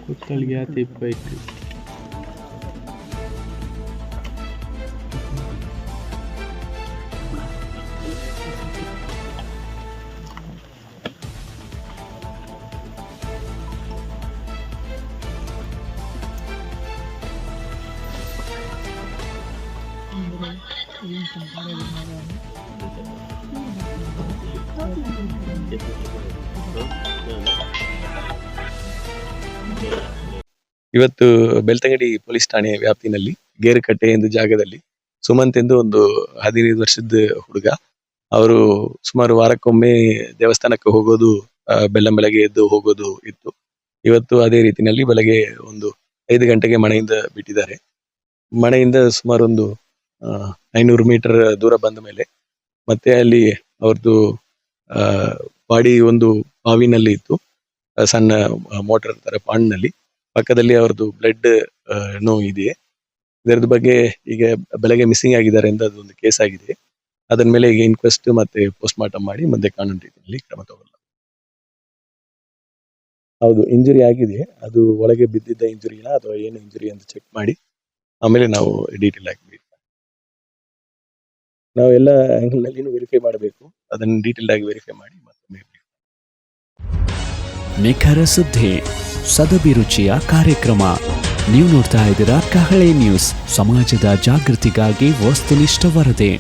ಕೂತ್ಗಳಿಗೆ ಆತ ಇಪ್ಪಾಯ್ತು. ಇವತ್ತು ಬೆಳ್ತಂಗಡಿ ಪೊಲೀಸ್ ಠಾಣೆ ವ್ಯಾಪ್ತಿನಲ್ಲಿ ಗೇರುಕಟ್ಟೆ ಎಂದು ಜಾಗದಲ್ಲಿ ಸುಮಂತ್ ಎಂದು ಒಂದು 15 ವರ್ಷದ ಹುಡುಗ, ಅವರು ಸುಮಾರು ವಾರಕ್ಕೊಮ್ಮೆ ದೇವಸ್ಥಾನಕ್ಕೆ ಹೋಗೋದು, ಬೆಳ್ಳಂಬೆಳಗ್ಗೆ ಎದ್ದು ಹೋಗೋದು ಇತ್ತು. ಇವತ್ತು ಅದೇ ರೀತಿಯಲ್ಲಿ ಬೆಳಗ್ಗೆ ಒಂದು 5 ಗಂಟೆಗೆ ಮನೆಯಿಂದ ಬಿಟ್ಟಿದ್ದಾರೆ. ಮನೆಯಿಂದ ಸುಮಾರು ಒಂದು 500 ಮೀಟರ್ ದೂರ ಬಂದ ಮೇಲೆ ಮತ್ತೆ ಅಲ್ಲಿ ಅವ್ರದ್ದು ಬಾಡಿ ಒಂದು ಬಾವಿನಲ್ಲಿ ಇತ್ತು, ಸಣ್ಣ ಮೋಟರ್ ತರ ಪಾಂಡ್ನಲ್ಲಿ. ಪಕ್ಕದಲ್ಲಿ ಅವ್ರದ್ದು ಬ್ಲಡ್ ಇದೆ. ಇದರದ ಬಗ್ಗೆ ಈಗ ಬೆಳಗ್ಗೆ ಮಿಸ್ಸಿಂಗ್ ಆಗಿದ್ದಾರೆ ಅಂತ ಅದೊಂದು ಕೇಸ್ ಆಗಿದೆ. ಅದರ ಮೇಲೆ ಈಗ ಇನ್ಕ್ವೆಸ್ಟ್ ಮತ್ತೆ ಪೋಸ್ಟ್ ಮಾರ್ಟಮ್ ಮಾಡಿ ಮುಂದೆ ಕಾನೂನು ರೀತಿಯಲ್ಲಿ ಕ್ರಮ ತಗೊಳ್ಳಲಾಗಿದೆ. ಹೌದು, ಇಂಜುರಿ ಆಗಿದೆ. ಅದು ಒಳಗೆ ಬಿದ್ದಿದ್ದ ಇಂಜುರಿನಾ ಅಥವಾ ಏನು ಇಂಜುರಿ ಅಂತ ಚೆಕ್ ಮಾಡಿ ಆಮೇಲೆ ನಾವು ಡೀಟೇಲ್ ಆಗಿ ನಾವು ಎಲ್ಲ ಆಂಗಲ್ ನಲ್ಲಿ ವೆರಿಫೈ ಮಾಡಬೇಕು. ಅದನ್ನು ಡೀಟೇಲ್ ಆಗಿ ವೆರಿಫೈ ಮಾಡಿ ಮತ್ತೊಮ್ಮೆ ನಿಖರ ಸುದ್ದಿ, ಸದಭಿರುಚಿಯ ಕಾರ್ಯಕ್ರಮ. ನೀವು ನೋಡ್ತಾ ಇದ್ದೀರಾ ಕಹಳೆ ನ್ಯೂಸ್, ಸಮಾಜದ ಜಾಗೃತಿಗಾಗಿ ವಸ್ತುನಿಷ್ಠ ವರದಿ.